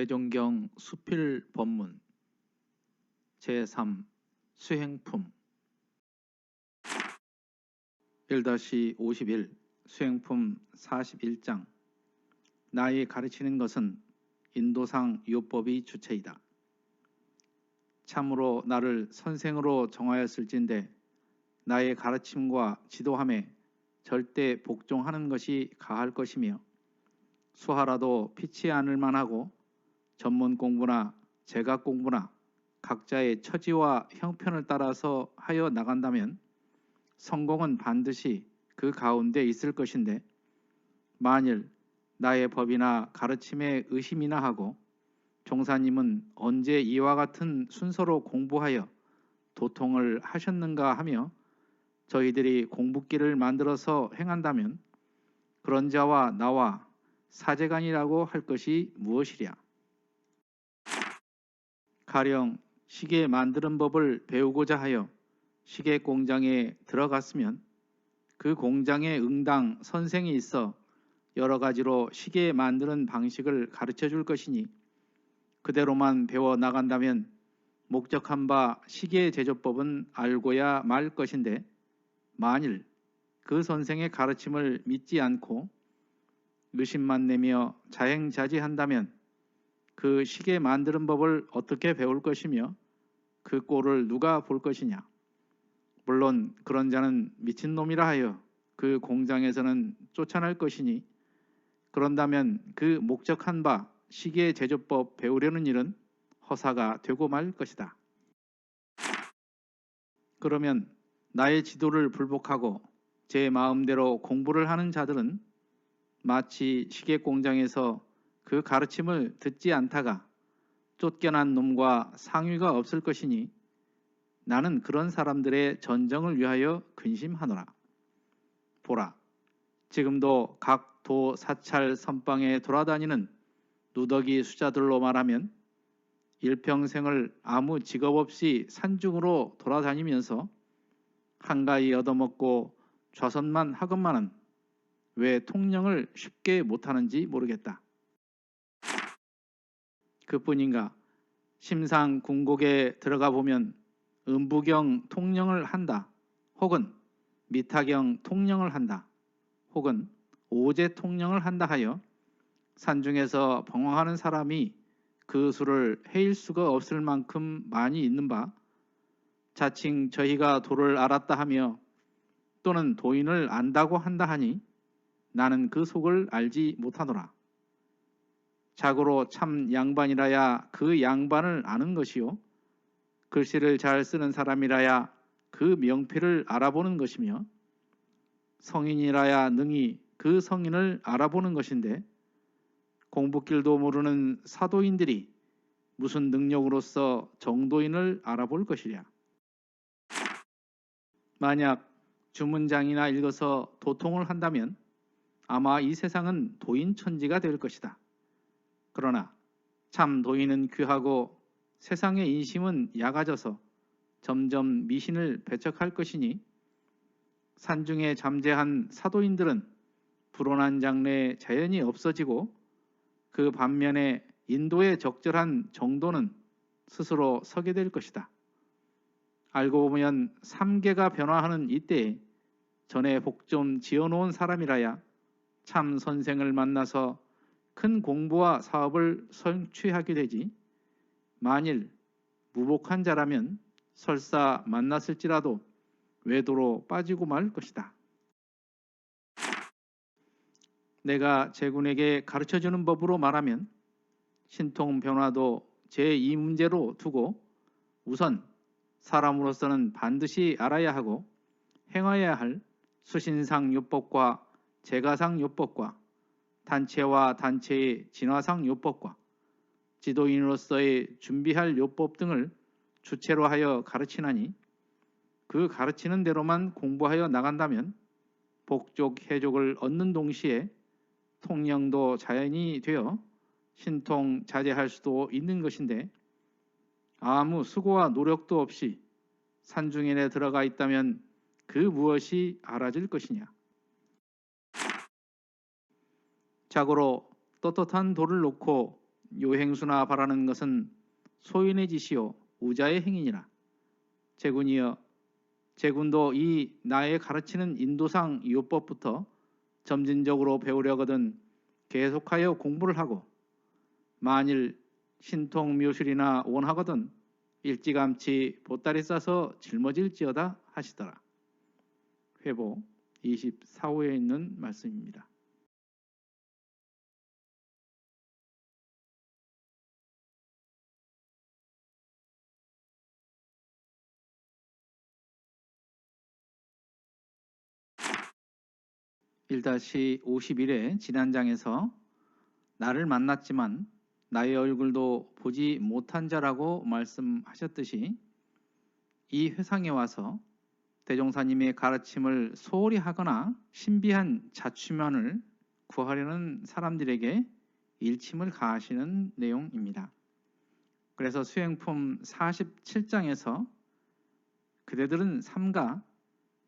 뇌종경 수필 법문 제3 수행품 1-51 수행품 41장 나의 가르치는 것은 인도상 요법이 주체이다. 참으로 나를 선생으로 정하였을진데 나의 가르침과 지도함에 절대 복종하는 것이 가할 것이며 수하라도 피치 않을 만하고 전문 공부나 재각 공부나 각자의 처지와 형편을 따라서 하여 나간다면 성공은 반드시 그 가운데 있을 것인데, 만일 나의 법이나 가르침에 의심이나 하고 종사님은 언제 이와 같은 순서로 공부하여 도통을 하셨는가 하며 저희들이 공부길을 만들어서 행한다면 그런 자와 나와 사제간이라고 할 것이 무엇이랴. 가령 시계 만드는 법을 배우고자 하여 시계 공장에 들어갔으면 그 공장에 응당 선생이 있어 여러 가지로 시계 만드는 방식을 가르쳐 줄 것이니 그대로만 배워 나간다면 목적한 바 시계 제조법은 알고야 말 것인데, 만일 그 선생의 가르침을 믿지 않고 의심만 내며 자행자지한다면 그 시계 만드는 법을 어떻게 배울 것이며 그 꼴을 누가 볼 것이냐. 물론 그런 자는 미친놈이라 하여 그 공장에서는 쫓아날 것이니, 그런다면 그 목적한 바 시계 제조법 배우려는 일은 허사가 되고 말 것이다. 그러면 나의 지도를 불복하고 제 마음대로 공부를 하는 자들은 마치 시계 공장에서 그 가르침을 듣지 않다가 쫓겨난 놈과 상위가 없을 것이니 나는 그런 사람들의 전정을 위하여 근심하노라. 보라, 지금도 각 도 사찰 선방에 돌아다니는 누더기 수자들로 말하면 일평생을 아무 직업 없이 산중으로 돌아다니면서 한가히 얻어먹고 좌선만 하건만은 왜 통령을 쉽게 못하는지 모르겠다. 그뿐인가, 심상 궁곡에 들어가 보면 음부경 통령을 한다, 혹은 미타경 통령을 한다, 혹은 오제 통령을 한다 하여 산중에서 방황하는 사람이 그 수를 헤일 수가 없을 만큼 많이 있는 바, 자칭 저희가 도를 알았다 하며 또는 도인을 안다고 한다 하니 나는 그 속을 알지 못하노라. 자고로 참 양반이라야 그 양반을 아는 것이요, 글씨를 잘 쓰는 사람이라야 그 명필을 알아보는 것이며 성인이라야 능히 그 성인을 알아보는 것인데, 공부길도 모르는 사도인들이 무슨 능력으로서 정도인을 알아볼 것이랴. 만약 주문장이나 읽어서 도통을 한다면 아마 이 세상은 도인천지가 될 것이다. 그러나 참 도인은 귀하고 세상의 인심은 약아져서 점점 미신을 배척할 것이니 산중에 잠재한 사도인들은 불온한 장래에 자연히 없어지고 그 반면에 인도에 적절한 정도는 스스로 서게 될 것이다. 알고 보면 삼계가 변화하는 이때에 전에 복 좀 지어놓은 사람이라야 참 선생을 만나서 큰 공부와 사업을 성취하게 되지, 만일 무복한 자라면 설사 만났을지라도 외도로 빠지고 말 것이다. 내가 제군에게 가르쳐주는 법으로 말하면 신통 변화도 제2 문제로 두고 우선 사람으로서는 반드시 알아야 하고 행하여야 할 수신상 요법과 제가상 요법과 단체와 단체의 진화상 요법과 지도인으로서의 준비할 요법 등을 주체로 하여 가르치나니, 그 가르치는 대로만 공부하여 나간다면 복족 해족을 얻는 동시에 통령도 자연이 되어 신통 자제할 수도 있는 것인데, 아무 수고와 노력도 없이 산중인에 들어가 있다면 그 무엇이 알아질 것이냐. 자고로 떳떳한 도를 놓고 요행수나 바라는 것은 소인의 짓이요 우자의 행위니라. 제군이여, 제군도 이 나의 가르치는 인도상 요법부터 점진적으로 배우려거든 계속하여 공부를 하고, 만일 신통묘실이나 원하거든 일찌감치 보따리 싸서 짊어질지어다 하시더라. 회복 24호에 있는 말씀입니다. (1-51회) 지난장에서 나를 만났지만 나의 얼굴도 보지 못한 자라고 말씀하셨듯이, 이 회상에 와서 대종사님의 가르침을 소홀히 하거나 신비한 자취면을 구하려는 사람들에게 일침을 가하시는 내용입니다. 그래서 수행품 47장에서 그대들은 삼가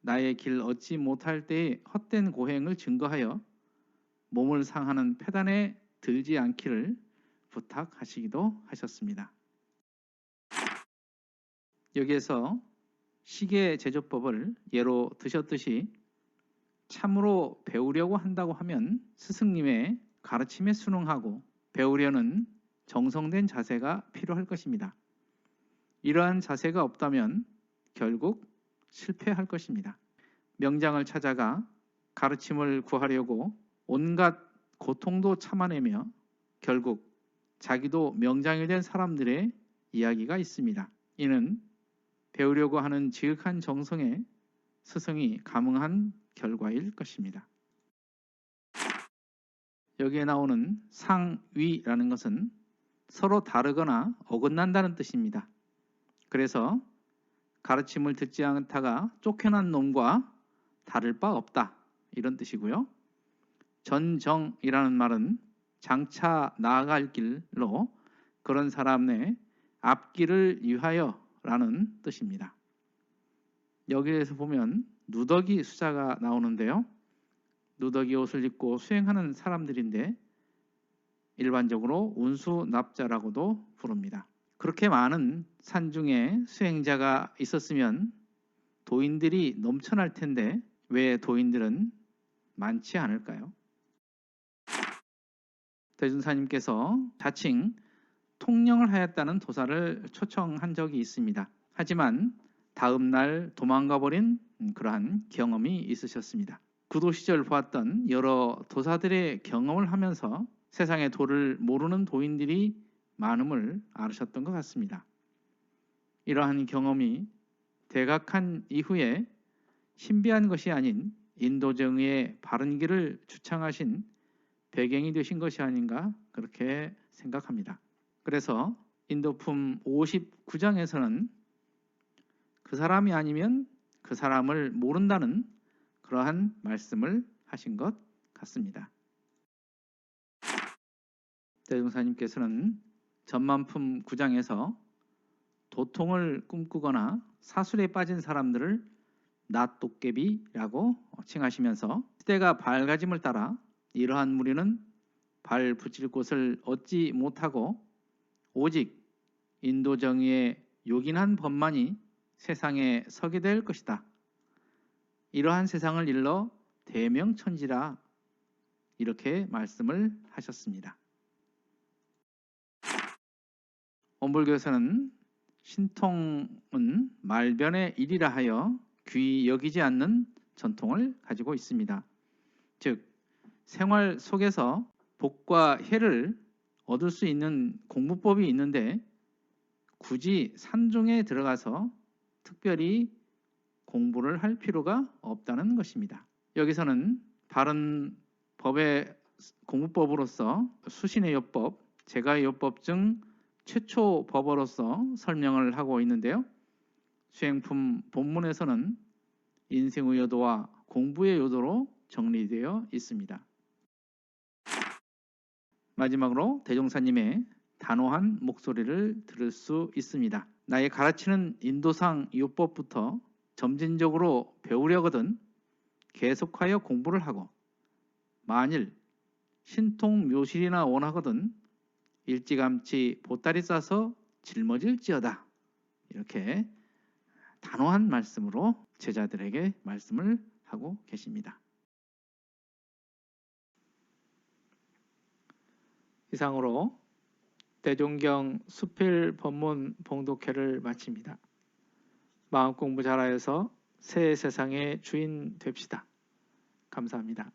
나의 길 얻지 못할 때의 헛된 고행을 증거하여 몸을 상하는 폐단에 들지 않기를 부탁하시기도 하셨습니다. 여기에서 시계 제조법을 예로 드셨듯이, 참으로 배우려고 한다고 하면 스승님의 가르침에 순응하고 배우려는 정성된 자세가 필요할 것입니다. 이러한 자세가 없다면 결국 실패할 것입니다. 명장을 찾아가 가르침을 구하려고 온갖 고통도 참아내며 결국 자기도 명장이 된 사람들의 이야기가 있습니다. 이는 배우려고 하는 지극한 정성에 스승이 감응한 결과일 것입니다. 여기에 나오는 상위라는 것은 서로 다르거나 어긋난다는 뜻입니다. 그래서 가르침을 듣지 않다가 쫓겨난 놈과 다를 바 없다, 이런 뜻이고요. 전정이라는 말은 장차 나아갈 길로 그런 사람의 앞길을 위하여 라는 뜻입니다. 여기에서 보면 누더기 수자가 나오는데요. 누더기 옷을 입고 수행하는 사람들인데 일반적으로 운수납자라고도 부릅니다. 그렇게 많은 산중에 수행자가 있었으면 도인들이 넘쳐날 텐데 왜 도인들은 많지 않을까요? 대준사님께서 자칭 통령을 하였다는 도사를 초청한 적이 있습니다. 하지만 다음 날 도망가 버린 그러한 경험이 있으셨습니다. 구도 시절 보았던 여러 도사들의 경험을 하면서 세상의 도를 모르는 도인들이 많음을 알으셨던 것 같습니다. 이러한 경험이 대각한 이후에 신비한 것이 아닌 인도정의의 바른 길을 주창하신 배경이 되신 것이 아닌가, 그렇게 생각합니다. 그래서 인도품 59장에서는 그 사람이 아니면 그 사람을 모른다는 그러한 말씀을 하신 것 같습니다. 대종사님께서는 전만품 9장에서 도통을 꿈꾸거나 사술에 빠진 사람들을 낫도깨비라고 칭하시면서 시대가 밝아짐을 따라 이러한 무리는 발 붙일 곳을 얻지 못하고 오직 인도정의의 요긴한 법만이 세상에 서게 될 것이다. 이러한 세상을 일러 대명천지라, 이렇게 말씀을 하셨습니다. 원불교에서는 신통은 말변의 일이라 하여 귀히 여기지 않는 전통을 가지고 있습니다. 즉, 생활 속에서 복과 해를 얻을 수 있는 공부법이 있는데 굳이 산중에 들어가서 특별히 공부를 할 필요가 없다는 것입니다. 여기서는 바른 법의 공부법으로서 수신의 요법, 제가의 요법 중 최초 법어로서 설명을 하고 있는데요. 수행품 본문에서는 인생의 요도와 공부의 요도로 정리되어 있습니다. 마지막으로 대종사님의 단호한 목소리를 들을 수 있습니다. 나의 가르치는 인도상 요법부터 점진적으로 배우려거든 계속하여 공부를 하고, 만일 신통묘실이나 원하거든 일찌감치 보따리 싸서 짊어질지어다. 이렇게 단호한 말씀으로 제자들에게 말씀을 하고 계십니다. 이상으로 대종경 수필 법문 봉독회를 마칩니다. 마음 공부 잘하여서 새 세상의 주인 됩시다. 감사합니다.